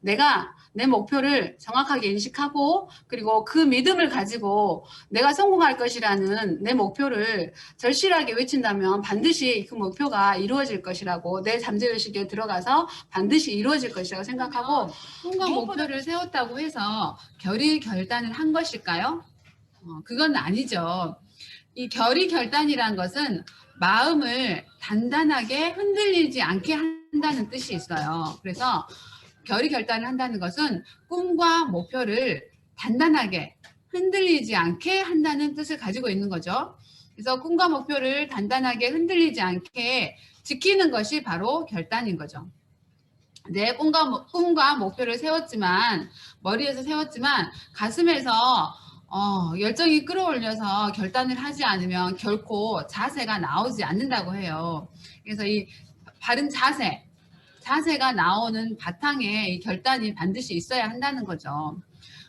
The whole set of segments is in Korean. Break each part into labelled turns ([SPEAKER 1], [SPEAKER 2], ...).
[SPEAKER 1] 내가 내 목표를 정확하게 인식하고 그리고 그 믿음을 가지고 내가 성공할 것이라는 내 목표를 절실하게 외친다면 반드시 그 목표가 이루어질 것이라고 내 잠재의식에 들어가서 반드시 이루어질 것이라고 생각하고 꿈과 목표를 세웠다고 해서 결단을 한 것일까요? 그건 아니죠. 이 결단이란 것은 마음을 단단하게 흔들리지 않게 한다는 뜻이 있어요. 그래서 결단을 한다는 것은 꿈과 목표를 단단하게 흔들리지 않게 한다는 뜻을 가지고 있는 거죠. 그래서 꿈과 목표를 단단하게 흔들리지 않게 지키는 것이 바로 결단인 거죠. 내 꿈과 목표를 세웠지만 머리에서 세웠지만 가슴에서 열정이 끌어올려서 결단을 하지 않으면 결코 자세가 나오지 않는다고 해요. 그래서 이 바른 자세가 나오는 바탕에 이 결단이 반드시 있어야 한다는 거죠.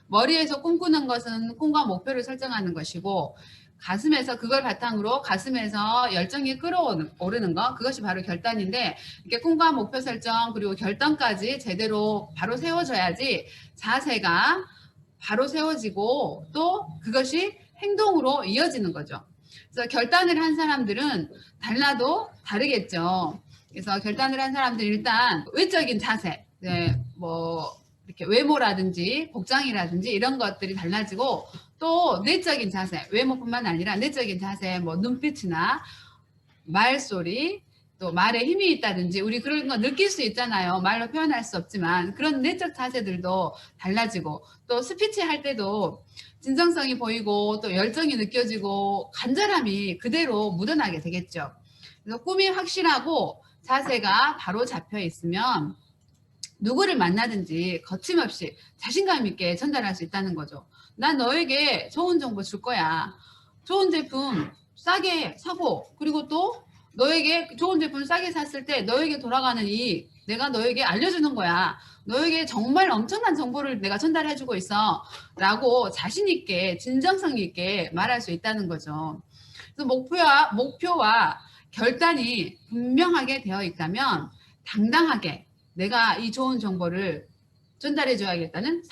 [SPEAKER 1] 머리에서 꿈꾸는 것은 꿈과 목표를 설정하는 것이고 가슴에서 그걸 바탕으로 가슴에서 열정이 끌어오르는 것, 그것이 바로 결단인데 이렇게 꿈과 목표 설정 그리고 결단까지 제대로 바로 세워져야지 자세가 바로 세워지고 또 그것이 행동으로 이어지는 거죠. 그래서 결단을 한 사람들은 달라도 다르겠죠. 그래서 결단을 한 사람들은 일단 외적인 자세, 뭐 이렇게 외모라든지 복장이라든지 이런 것들이 달라지고 또 내적인 자세, 외모뿐만 아니라 내적인 자세, 뭐 눈빛이나 말소리, 또 말에 힘이 있다든지 우리 그런 거 느낄 수 있잖아요. 말로 표현할 수 없지만 그런 내적 자세들도 달라지고 또 스피치 할 때도 진정성이 보이고 또 열정이 느껴지고 간절함이 그대로 묻어나게 되겠죠. 그래서 꿈이 확실하고 자세가 바로 잡혀 있으면 누구를 만나든지 거침없이 자신감 있게 전달할 수 있다는 거죠. 난 너에게 좋은 정보 줄 거야. 좋은 제품 싸게 사고 그리고 또 너에게 좋은 제품 싸게 샀을 때 너에게 돌아가는 이익 내가 너에게 알려주는 거야. 너에게 정말 엄청난 정보를 내가 전달해주고 있어 라고 자신 있게 진정성 있게 말할 수 있다는 거죠. 그래서 목표와 결단이 분명하게 되어 있다면 당당하게 내가 이 좋은 정보를 전달해 줘야겠다는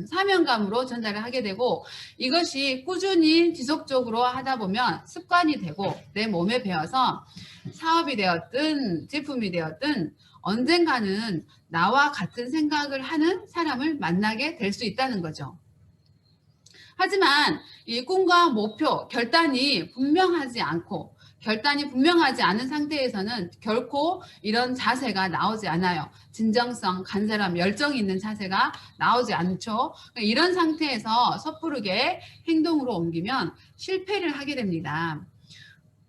[SPEAKER 1] 사명감으로 전달을 하게 되고 이것이 꾸준히 지속적으로 하다 보면 습관이 되고 내 몸에 배어서 사업이 되었든 제품이 되었든 언젠가는 나와 같은 생각을 하는 사람을 만나게 될 수 있다는 거죠. 하지만 이 꿈과 목표, 결단이 분명하지 않은 상태에서는 결코 이런 자세가 나오지 않아요. 진정성, 간절함, 열정이 있는 자세가 나오지 않죠. 이런 상태에서 섣부르게 행동으로 옮기면 실패를 하게 됩니다.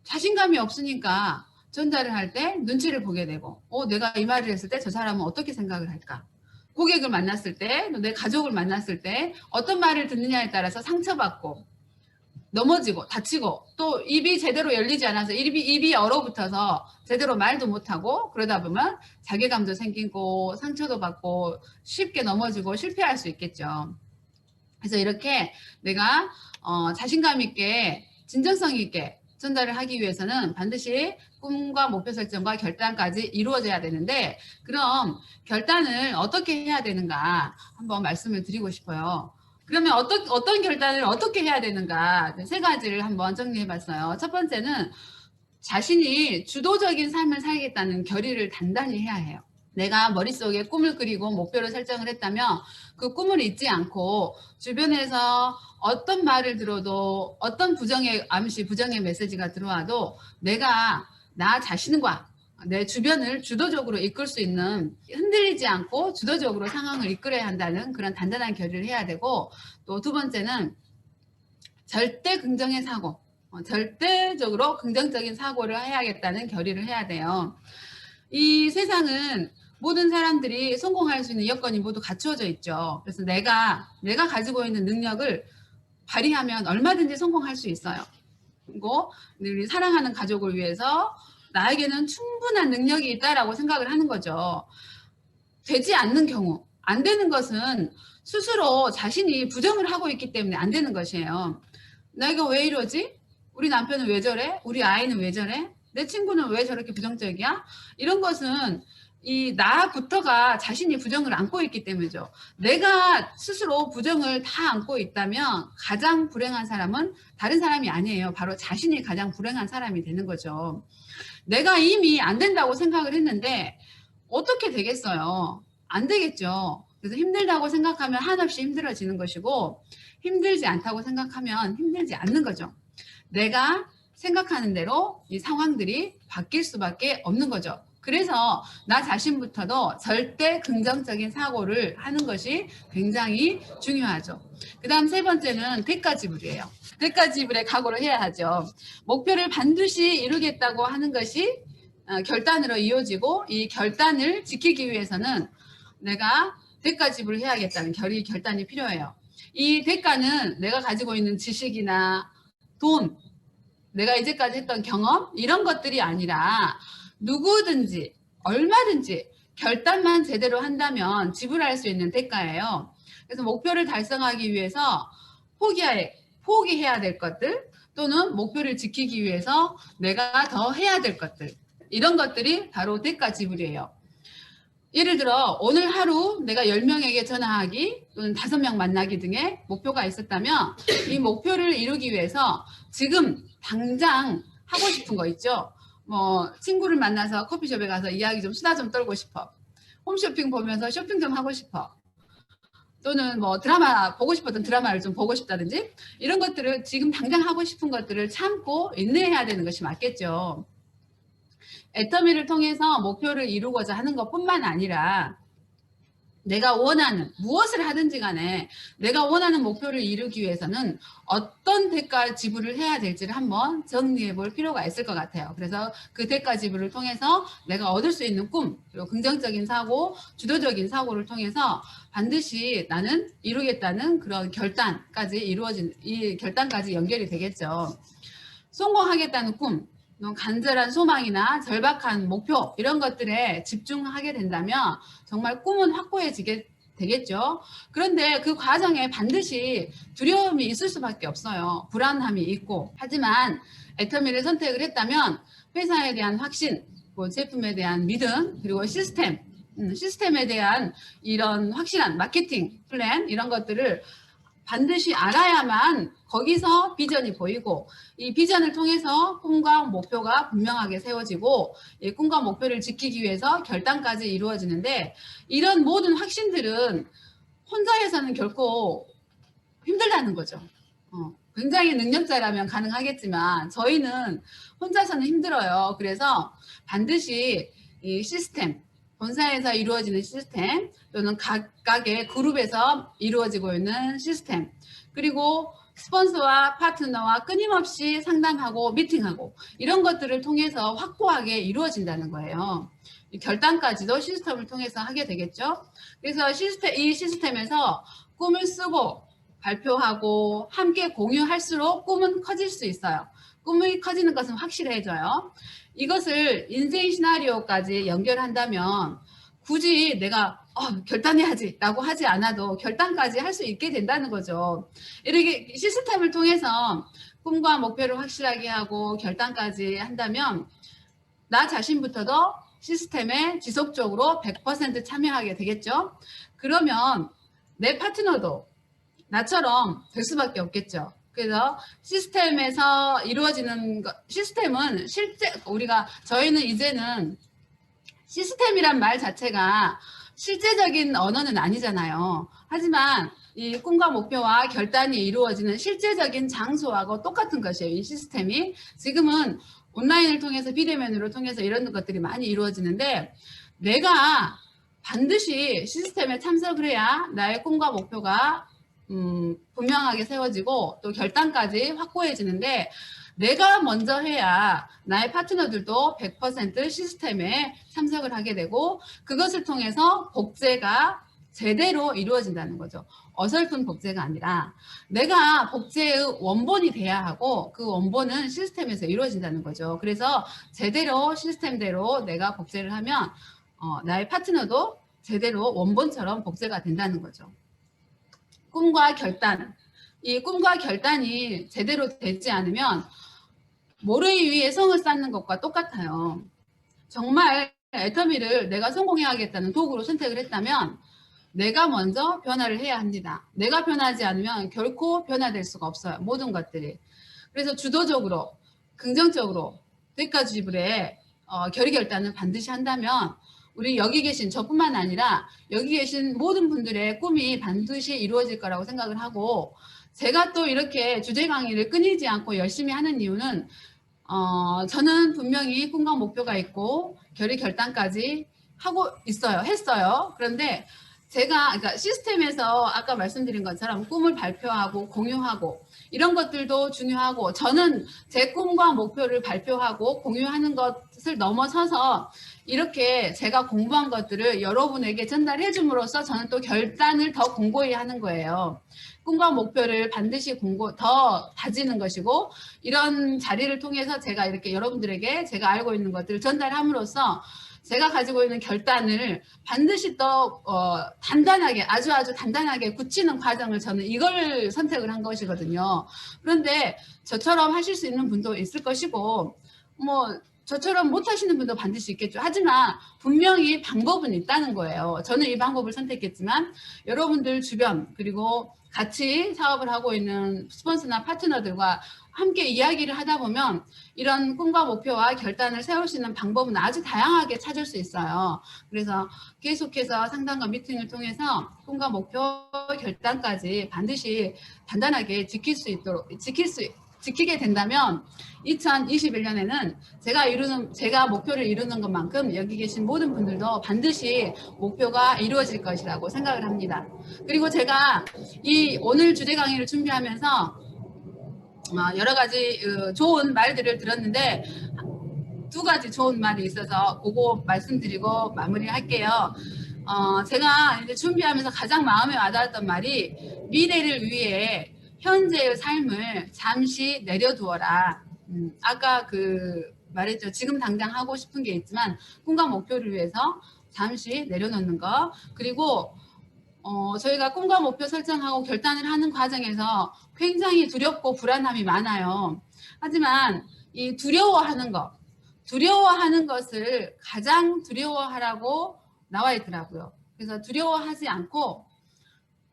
[SPEAKER 1] 자신감이 없으니까 전달을 할 때 눈치를 보게 되고 내가 이 말을 했을 때 저 사람은 어떻게 생각을 할까? 고객을 만났을 때, 내 가족을 만났을 때 어떤 말을 듣느냐에 따라서 상처받고 넘어지고 다치고 또 입이 제대로 열리지 않아서 입이 얼어붙어서 제대로 말도 못하고 그러다 보면 자괴감도 생기고 상처도 받고 쉽게 넘어지고 실패할 수 있겠죠. 그래서 이렇게 내가 자신감 있게 진정성 있게 전달을 하기 위해서는 반드시 꿈과 목표 설정과 결단까지 이루어져야 되는데 그럼 결단을 어떻게 해야 되는가 한번 말씀을 드리고 싶어요. 그러면 어떤 결단을 어떻게 해야 되는가 세 가지를 한번 정리해 봤어요. 첫 번째는 자신이 주도적인 삶을 살겠다는 결의를 단단히 해야 해요. 내가 머릿속에 꿈을 그리고 목표를 설정을 했다면 그 꿈을 잊지 않고 주변에서 어떤 말을 들어도 어떤 부정의 암시, 부정의 메시지가 들어와도 내가 나 자신과 내 주변을 주도적으로 이끌 수 있는 흔들리지 않고 주도적으로 상황을 이끌어야 한다는 그런 단단한 결의를 해야 되고 또 두 번째는 절대 긍정의 사고, 절대적으로 긍정적인 사고를 해야겠다는 결의를 해야 돼요. 이 세상은 모든 사람들이 성공할 수 있는 여건이 모두 갖추어져 있죠. 그래서 내가 가지고 있는 능력을 발휘하면 얼마든지 성공할 수 있어요. 그리고 우리 사랑하는 가족을 위해서 나에게는 충분한 능력이 있다라고 생각을 하는 거죠. 되지 않는 경우, 안 되는 것은 스스로 자신이 부정을 하고 있기 때문에 안 되는 것이에요. 내가 왜 이러지? 우리 남편은 왜 저래? 우리 아이는 왜 저래? 내 친구는 왜 저렇게 부정적이야? 이런 것은 이 나부터가 자신이 부정을 안고 있기 때문이죠. 내가 스스로 부정을 다 안고 있다면 가장 불행한 사람은 다른 사람이 아니에요. 바로 자신이 가장 불행한 사람이 되는 거죠. 내가 이미 안 된다고 생각을 했는데 어떻게 되겠어요? 안 되겠죠. 그래서 힘들다고 생각하면 한없이 힘들어지는 것이고 힘들지 않다고 생각하면 힘들지 않는 거죠. 내가 생각하는 대로 이 상황들이 바뀔 수밖에 없는 거죠. 그래서 나 자신부터도 절대 긍정적인 사고를 하는 것이 굉장히 중요하죠. 그 다음 세 번째는 대가지불이에요. 대가지불의 각오를 해야 하죠. 목표를 반드시 이루겠다고 하는 것이 결단으로 이어지고 이 결단을 지키기 위해서는 내가 대가지불을 해야겠다는 결단이 필요해요. 이 대가는 내가 가지고 있는 지식이나 돈, 내가 이제까지 했던 경험 이런 것들이 아니라 누구든지 얼마든지 결단만 제대로 한다면 지불할 수 있는 대가예요. 그래서 목표를 달성하기 위해서 포기해야 될 것들 또는 목표를 지키기 위해서 내가 더 해야 될 것들 이런 것들이 바로 대가 지불이에요. 예를 들어 오늘 하루 내가 10명에게 전화하기 또는 5명 만나기 등의 목표가 있었다면 이 목표를 이루기 위해서 지금 당장 하고 싶은 거 있죠. 뭐 친구를 만나서 커피숍에 가서 이야기 좀 수다 좀 떨고 싶어. 홈쇼핑 보면서 쇼핑 좀 하고 싶어. 또는 뭐 드라마 보고 싶었던 드라마를 좀 보고 싶다든지 이런 것들을 지금 당장 하고 싶은 것들을 참고 인내해야 되는 것이 맞겠죠. 애터미를 통해서 목표를 이루고자 하는 것뿐만 아니라 내가 원하는 무엇을 하든지 간에 내가 원하는 목표를 이루기 위해서는 어떤 대가 지불을 해야 될지를 한번 정리해 볼 필요가 있을 것 같아요. 그래서 그 대가 지불을 통해서 내가 얻을 수 있는 꿈 그리고 긍정적인 사고 주도적인 사고를 통해서 반드시 나는 이루겠다는 그런 이 결단까지 연결이 되겠죠. 성공하겠다는 꿈 간절한 소망이나 절박한 목표 이런 것들에 집중하게 된다면 정말 꿈은 확고해지게 되겠죠. 그런데 그 과정에 반드시 두려움이 있을 수밖에 없어요. 불안함이 있고. 하지만 애터미를 선택을 했다면 회사에 대한 확신, 제품에 대한 믿음, 그리고 시스템에 대한 이런 확실한 마케팅 플랜 이런 것들을 반드시 알아야만 거기서 비전이 보이고 이 비전을 통해서 꿈과 목표가 분명하게 세워지고 이 꿈과 목표를 지키기 위해서 결단까지 이루어지는데 이런 모든 확신들은 혼자 해서는 결코 힘들다는 거죠. 굉장히 능력자라면 가능하겠지만 저희는 혼자서는 힘들어요. 그래서 반드시 이 시스템 본사에서 이루어지는 시스템 또는 각각의 그룹에서 이루어지고 있는 시스템 그리고 스폰서와 파트너와 끊임없이 상담하고 미팅하고 이런 것들을 통해서 확고하게 이루어진다는 거예요. 이 결단까지도 시스템을 통해서 하게 되겠죠. 그래서 이 시스템에서 꿈을 쓰고 발표하고 함께 공유할수록 꿈은 커질 수 있어요. 꿈이 커지는 것은 확실해져요. 이것을 인생 시나리오까지 연결한다면 굳이 내가 결단해야지 라고 하지 않아도 결단까지 할 수 있게 된다는 거죠. 이렇게 시스템을 통해서 꿈과 목표를 확실하게 하고 결단까지 한다면 나 자신부터도 시스템에 지속적으로 100% 참여하게 되겠죠. 그러면 내 파트너도 나처럼 될 수밖에 없겠죠. 그래서 시스템에서 이루어지는 시스템은 저희는 이제는 시스템이란 말 자체가 실제적인 언어는 아니잖아요. 하지만 이 꿈과 목표와 결단이 이루어지는 실제적인 장소하고 똑같은 것이에요. 이 시스템이 지금은 온라인을 통해서 비대면으로 통해서 이런 것들이 많이 이루어지는데 내가 반드시 시스템에 참석을 해야 나의 꿈과 목표가 분명하게 세워지고 또 결단까지 확고해지는데 내가 먼저 해야 나의 파트너들도 100% 시스템에 참석을 하게 되고 그것을 통해서 복제가 제대로 이루어진다는 거죠. 어설픈 복제가 아니라 내가 복제의 원본이 돼야 하고 그 원본은 시스템에서 이루어진다는 거죠. 그래서 제대로 시스템대로 내가 복제를 하면 나의 파트너도 제대로 원본처럼 복제가 된다는 거죠. 꿈과 결단. 이 꿈과 결단이 제대로 되지 않으면 모래 위에 성을 쌓는 것과 똑같아요. 정말 애터미를 내가 성공해야겠다는 도구로 선택을 했다면 내가 먼저 변화를 해야 합니다. 내가 변하지 않으면 결코 변화될 수가 없어요. 모든 것들이. 그래서 주도적으로 긍정적으로 대가 지불에 결의 결단을 반드시 한다면 우리 여기 계신 저뿐만 아니라 여기 계신 모든 분들의 꿈이 반드시 이루어질 거라고 생각을 하고, 제가 또 이렇게 주제 강의를 끊이지 않고 열심히 하는 이유는 저는 분명히 꿈과 목표가 있고 결의 결단까지 하고 있어요. 했어요. 그런데 제가 그러니까 시스템에서 아까 말씀드린 것처럼 꿈을 발표하고 공유하고 이런 것들도 중요하고, 저는 제 꿈과 목표를 발표하고 공유하는 것을 넘어서서 이렇게 제가 공부한 것들을 여러분에게 전달해 줌으로써 저는 또 결단을 더 공고히 하는 거예요. 꿈과 목표를 반드시 더 다지는 것이고, 이런 자리를 통해서 제가 이렇게 여러분들에게 제가 알고 있는 것들을 전달함으로써 제가 가지고 있는 결단을 반드시 더 단단하게 아주 단단하게 굳히는 과정을 저는 이걸 선택을 한 것이거든요. 그런데 저처럼 하실 수 있는 분도 있을 것이고 뭐 저처럼 못하시는 분도 반드시 있겠죠. 하지만 분명히 방법은 있다는 거예요. 저는 이 방법을 선택했지만 여러분들 주변 그리고 같이 사업을 하고 있는 스폰서나 파트너들과 함께 이야기를 하다 보면 이런 꿈과 목표와 결단을 세울 수 있는 방법은 아주 다양하게 찾을 수 있어요. 그래서 계속해서 상담과 미팅을 통해서 꿈과 목표 결단까지 반드시 단단하게 지키게 된다면 2021년에는 제가 목표를 이루는 것만큼 여기 계신 모든 분들도 반드시 목표가 이루어질 것이라고 생각을 합니다. 그리고 제가 이 오늘 주제 강의를 준비하면서 여러 가지 좋은 말들을 들었는데 두 가지 좋은 말이 있어서 그거 말씀드리고 마무리할게요. 제가 이제 준비하면서 가장 마음에 와닿았던 말이 미래를 위해 현재의 삶을 잠시 내려두어라. 아까 말했죠. 지금 당장 하고 싶은 게 있지만 꿈과 목표를 위해서 잠시 내려놓는 거. 그리고 저희가 꿈과 목표 설정하고 결단을 하는 과정에서 굉장히 두렵고 불안함이 많아요. 하지만 이 두려워하는 것을 가장 두려워하라고 나와 있더라고요. 그래서 두려워하지 않고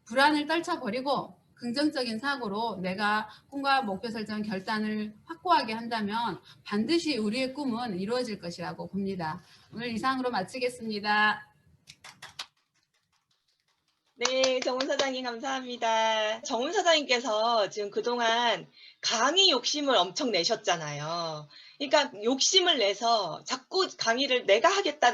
[SPEAKER 1] 불안을 떨쳐버리고 긍정적인 사고로 내가 꿈과 목표 설정 결단을 확고하게 한다면 반드시 우리의 꿈은 이루어질 것이라고 봅니다. 오늘 이상으로 마치겠습니다.
[SPEAKER 2] 네, 정훈 사장님 감사합니다. 정훈 사장님께서 지금 그동안 강의 욕심을 엄청 내셨잖아요. 그러니까 욕심을 내서 자꾸 강의를 내가 하겠다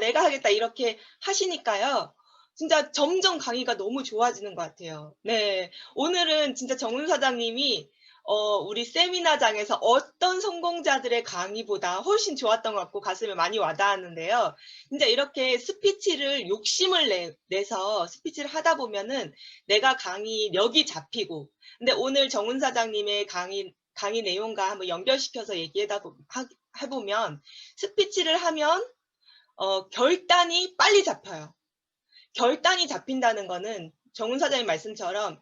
[SPEAKER 2] 이렇게 하시니까요. 진짜 점점 강의가 너무 좋아지는 것 같아요. 네, 오늘은 진짜 정훈 사장님이 우리 세미나장에서 어떤 성공자들의 강의보다 훨씬 좋았던 것 같고 가슴에 많이 와닿았는데요. 진짜 이렇게 스피치를 욕심을 내서 스피치를 하다 보면은 내가 강의력이 잡히고, 근데 오늘 정훈 사장님의 강의 내용과 한번 연결시켜서 해보면 스피치를 하면 결단이 빨리 잡혀요. 결단이 잡힌다는 거는 정훈 사장님 말씀처럼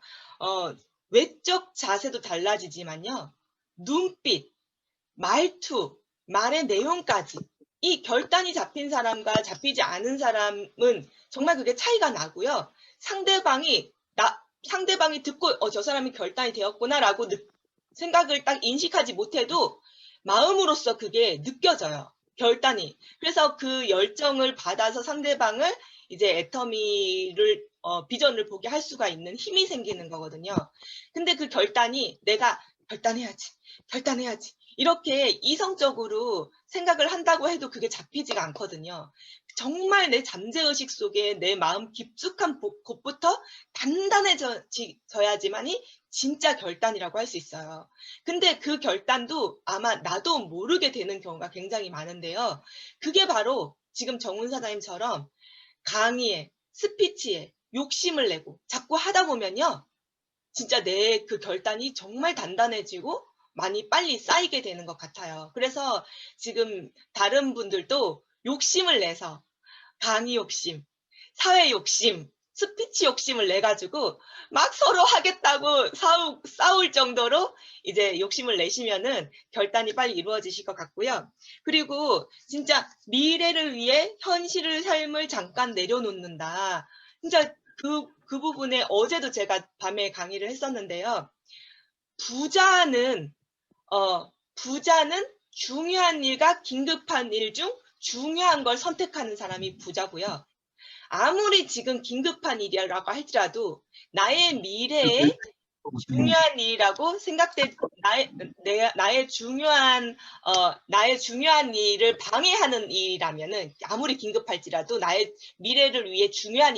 [SPEAKER 2] 외적 자세도 달라지지만요. 눈빛, 말투, 말의 내용까지 이 결단이 잡힌 사람과 잡히지 않은 사람은 정말 그게 차이가 나고요. 상대방이 듣고 저 사람이 결단이 되었구나라고 생각을 딱 인식하지 못해도 마음으로써 그게 느껴져요. 결단이. 그래서 그 열정을 받아서 상대방을 이제 애터미를 비전을 보게 할 수가 있는 힘이 생기는 거거든요. 근데 그 결단이 내가 결단해야지 이렇게 이성적으로 생각을 한다고 해도 그게 잡히지가 않거든요. 정말 내 잠재의식 속에 내 마음 깊숙한 곳부터 단단해져야지만이 진짜 결단이라고 할 수 있어요. 근데 그 결단도 아마 나도 모르게 되는 경우가 굉장히 많은데요. 그게 바로 지금 정훈 사장님처럼 강의에, 스피치에 욕심을 내고 자꾸 하다 보면요. 진짜 내 그 결단이 정말 단단해지고 많이 빨리 쌓이게 되는 것 같아요. 그래서 지금 다른 분들도 욕심을 내서 강의 욕심, 사회 욕심, 스피치 욕심을 내 가지고 막 서로 하겠다고 싸울 정도로 이제 욕심을 내시면은 결단이 빨리 이루어지실 것 같고요. 그리고 진짜 미래를 위해 현실의 삶을 잠깐 내려놓는다. 진짜 그 부분에 어제도 제가 밤에 강의를 했었는데요. 부자는 중요한 일과 긴급한 일 중 중요한 걸 선택하는 사람이 부자고요. 아무리 지금 긴급한 일이라고 할지라도 나의 미래에 중요한 일이라고 나의 중요한 일을 방해하는 일이라면은 아무리 긴급할지라도 나의 미래를 위해 중요한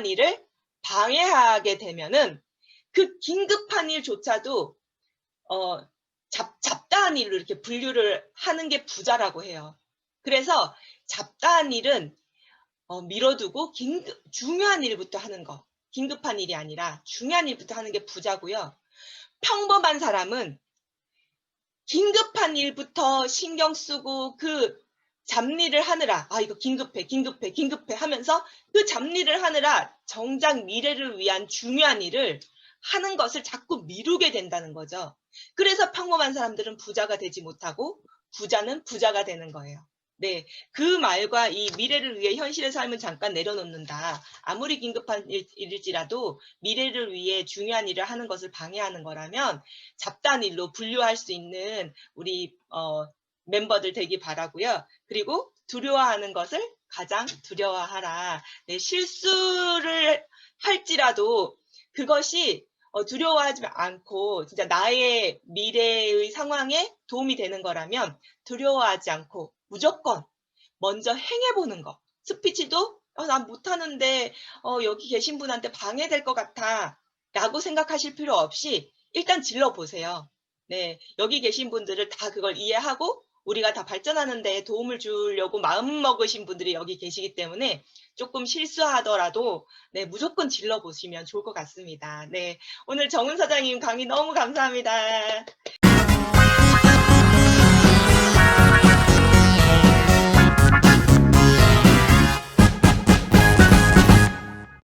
[SPEAKER 2] 일을 방해하게 되면은 그 긴급한 일조차도 잡다한 일로 이렇게 분류를 하는 게 부자라고 해요. 그래서 잡다한 일은 미뤄두고 중요한 일부터 하는 거. 긴급한 일이 아니라 중요한 일부터 하는 게 부자고요. 평범한 사람은 긴급한 일부터 신경 쓰고 그 잡일을 하느라 이거 긴급해 하면서 그 잡일을 하느라 정작 미래를 위한 중요한 일을 하는 것을 자꾸 미루게 된다는 거죠. 그래서 평범한 사람들은 부자가 되지 못하고 부자는 부자가 되는 거예요. 네, 그 말과 이 미래를 위해 현실의 삶을 잠깐 내려놓는다. 아무리 긴급한 일일지라도 미래를 위해 중요한 일을 하는 것을 방해하는 거라면 잡다한 일로 분류할 수 있는 우리 멤버들 되기 바라고요. 그리고 두려워하는 것을 가장 두려워하라. 네, 실수를 할지라도 그것이 두려워하지 않고 진짜 나의 미래의 상황에 도움이 되는 거라면 두려워하지 않고 무조건 먼저 행해보는 거. 스피치도 난 못하는데 여기 계신 분한테 방해될 것 같아 라고 생각하실 필요 없이 일단 질러보세요. 네, 여기 계신 분들을 다 그걸 이해하고 우리가 다 발전하는 데 도움을 주려고 마음먹으신 분들이 여기 계시기 때문에 조금 실수하더라도 네, 무조건 질러보시면 좋을 것 같습니다. 네, 오늘 정은 사장님 강의 너무 감사합니다.